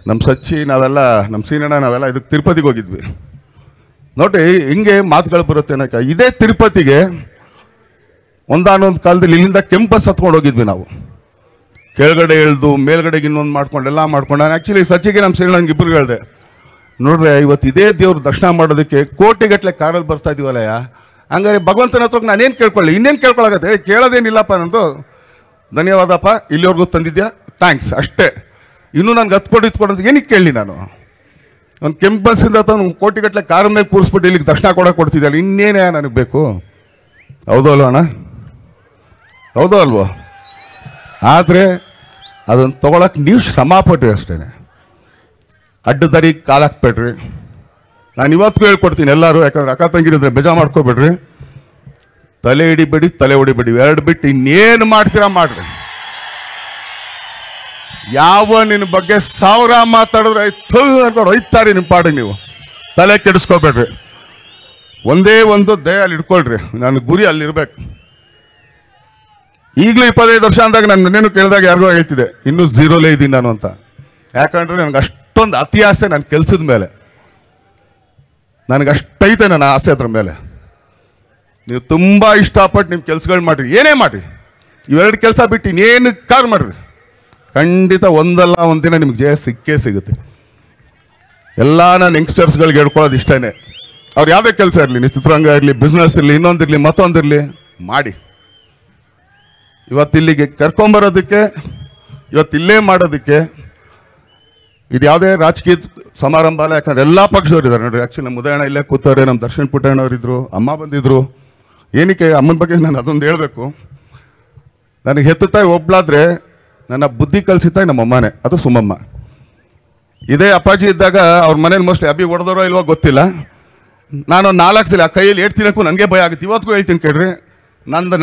ನಮ್ಮ ಸಚ್ಚಿ ನಾವೆಲ್ಲ ನಮ್ಮ ಸೀನಣ್ಣ ನಾವೆಲ್ಲ ಇದಕ್ಕೆ ತಿರುಪತಿಗೆ ಹೋಗಿದ್ವಿ. ನೋಡಿ ಹಿಂಗೆ ಮಾತುಗಳು ಬರುತ್ತೆ ಅನ್ನೋಕೆ. ಇದೇ ತಿರುಪತಿಗೆ ಒಂದಾನೊಂದು ಕಾಲದಲ್ಲಿ ಇಲ್ಲಿಂದ ಕೆಂಪಸ್ ಹತ್ಕೊಂಡು ಹೋಗಿದ್ವಿ ನಾವು. ಕೆಳಗಡೆ ಇಳ್ದು ಮೇಲ್ಗಡೆಗೆ ಇನ್ನೊಂದು ಮಾಡ್ಕೊಂಡು ಎಲ್ಲ ಮಾಡ್ಕೊಂಡು, ನಾನು ಆ್ಯಕ್ಚುಲಿ ಸಚ್ಚಿಗೆ ನಮ್ಮ ಸೀನಣ್ಣಂಗೆ ಇಬ್ಬರು ಹೇಳಿದೆ, ನೋಡ್ರೆ ಇವತ್ತು ಇದೇ ದೇವ್ರ ದರ್ಶನ ಮಾಡೋದಕ್ಕೆ ಕೋಟಿಗಟ್ಟಲೆ ಕಾರಲ್ಲಿ ಬರ್ತಾ ಇದೀವಲ್ಲಯ್ಯ, ಹಂಗಾರೆ ಭಗವಂತನ ಹತ್ರ ನಾನೇನು ಕೇಳ್ಕೊಳ್ಳಿ, ಇನ್ನೇನು ಕೇಳ್ಕೊಳಕತ್ತೆ, ಕೇಳೋದೇನಿಲ್ಲಪ್ಪ ನಂದು, ಧನ್ಯವಾದಪ್ಪ ಇಲ್ಲಿವರೆಗೂ ತಂದಿದ್ಯಾ, ಥ್ಯಾಂಕ್ಸ್ ಅಷ್ಟೇ, ಇನ್ನೂ ನನಗೆ ಇಟ್ಕೊಡೋದು ಏನಕ್ಕೆ ಕೇಳಲಿ ನಾನು? ಒಂದು ಕೆಂಪು ಬಸ್ಸಿಂದ ತಂದು ಕೋಟಿಗಟ್ಟಲೆ ಕಾರ್ ಮೇಲೆ ಕೂರಿಸ್ಬಿಟ್ಟು ಇಲ್ಲಿಗೆ ದರ್ಶನ ಕೊಡೋಕೆ ಕೊಡ್ತಿದ್ದಲ್ಲ, ಇನ್ನೇನೇ ನನಗೆ ಬೇಕು? ಹೌದೋ ಅಲ್ವ ಅಣ್ಣ? ಹೌದೋ ಅಲ್ವೋ? ಆದರೆ ಅದನ್ನು ತೊಗೊಳಕ್ಕೆ ನೀವು ಶ್ರಮ ಪಟ್ರಿ ಅಷ್ಟೇ, ಅಡ್ಡದಾರಿ ಕಾಲಾಕ್ಬೇಡ್ರಿ. ನಾನು ಇವತ್ತಿಗೂ ಹೇಳ್ಕೊಡ್ತೀನಿ ಎಲ್ಲರೂ, ಯಾಕಂದ್ರೆ ಅಕ್ಕ ತಂಗಿರಿದ್ರೆ ಬೇಜಾರು ಮಾಡ್ಕೋಬೇಡ್ರಿ. ತಲೆ ಹಿಡಿಬೇಡಿ, ತಲೆ ಹೊಡಿಬೇಡಿ, ಎರಡು ಬಿಟ್ಟು ಇನ್ನೇನು ಮಾಡ್ತೀರಾ ಮಾಡ್ರಿ. ಯಾವ ನಿನ್ನ ಬಗ್ಗೆ 1000 ಮಾತಾಡಿದ್ರೆ ಅನ್ಕೊಂಡು ಹೋಯ್ತಾರೆ ನಿಮ್ಮ ಪಾಡಿಗೆ. ನೀವು ತಲೆ ಕೆಡಿಸ್ಕೋಬೇಡ್ರಿ. ಒಂದೇ ಒಂದು ದಯಲ್ಲಿ ಇಟ್ಕೊಳ್ರಿ, ನನ್ನ ಗುರಿ ಅಲ್ಲಿರ್ಬೇಕು. ಈಗಲೂ 25 ವರ್ಷ ಅಂದಾಗ ನಾನು ನನ್ನೇನು ಕೇಳಿದಾಗ ಯಾರಿಗೋ ಹೇಳ್ತಿದ್ದೆ ಇನ್ನೂ 0ಲೇ ಇದ್ದೀನಿ ನಾನು ಅಂತ. ಯಾಕಂದ್ರೆ ನನಗೆ ಅಷ್ಟೊಂದು ಅತಿ ಆಸೆ ನನ್ನ ಕೆಲಸದ ಮೇಲೆ, ನನಗಷ್ಟೈತೆ ನನ್ನ ಆಸೆ ಅದ್ರ ಮೇಲೆ. ನೀವು ತುಂಬ ಇಷ್ಟಪಟ್ಟು ನಿಮ್ಮ ಕೆಲಸಗಳು ಮಾಡಿರಿ, ಏನೇ ಮಾಡಿರಿ, ಇವೆರಡು ಕೆಲಸ ಬಿಟ್ಟು ಇನ್ನೇನು ಕಾರ್ ಮಾಡಿರಿ, ಖಂಡಿತ ಒಂದಲ್ಲ ಒಂದಿನ ನಿಮ್ಗೆ ಜಯ ಸಿಕ್ಕೇ ಸಿಗುತ್ತೆ. ಎಲ್ಲ ನಾನು ಯಂಗ್ಸ್ಟರ್ಸ್ಗಳಿಗೆ ಹೇಳ್ಕೊಳ್ಳೋದು ಇಷ್ಟೇ, ಅವ್ರು ಯಾವುದೇ ಕೆಲಸ ಇರಲಿ, ನೀವು ಚಿತ್ರರಂಗ ಇರಲಿ, ಬಿಸ್ನೆಸ್ ಇರಲಿ, ಇನ್ನೊಂದಿರಲಿ ಮತ್ತೊಂದಿರಲಿ, ಮಾಡಿ. ಇವತ್ತಿಲ್ಲಿಗೆ ಕರ್ಕೊಂಬರೋದಕ್ಕೆ, ಇವತ್ತಿಲ್ಲೇ ಮಾಡೋದಕ್ಕೆ ಇದು ಯಾವುದೇ ರಾಜಕೀಯ ಸಮಾರಂಭ ಅಲ್ಲ. ಯಾಕಂದ್ರೆ ಎಲ್ಲ ಪಕ್ಷದವ್ರು ಇದ್ದಾರೆ ನೋಡ್ರಿ. ಆ್ಯಕ್ಚುಲಿ ನಮ್ಮ ಉದಯಣ್ಣ ಇಲ್ಲೇ ಕೂತವ್ರೆ, ನಮ್ಮ ದರ್ಶನ್ ಪುಟ್ಟಣ್ಣವ್ರಿದ್ರು, ಅಮ್ಮ ಬಂದಿದ್ರು. ಏನಕ್ಕೆ ಅಮ್ಮನ ಬಗ್ಗೆ ನಾನು ಅದೊಂದು ಹೇಳಬೇಕು. ನನಗೆ ಹೆತ್ತುತ್ತಾಯಿ ಒಬ್ಳಾದ್ರೆ ನನ್ನ ಬುದ್ಧಿ ಕಲಿಸಿತಾಯಿ ನಮ್ಮ ಅಮ್ಮನೇ, ಅದು ಸುಮ್ಮಮ್ಮ. ಇದೇ ಅಪ್ಪಾಜಿ ಇದ್ದಾಗ ಅವ್ರ ಮನೇಲಿ ಮೋಸ್ಟ್ಲಿ ಅಬ್ಬಿ ಹೊಡೆದೋರೋ ಇಲ್ವೋ ಗೊತ್ತಿಲ್ಲ, ನಾನು 4 ಸಲ ಆ ಕೈಯಲ್ಲಿ 8 ತಿನ್ನಕ್ಕೂ ನನಗೆ ಭಯ ಆಗುತ್ತೆ. ಇವತ್ತಿಗೂ ಹೇಳ್ತೀನಿ ಕೇಳ್ರಿ, ನಂದು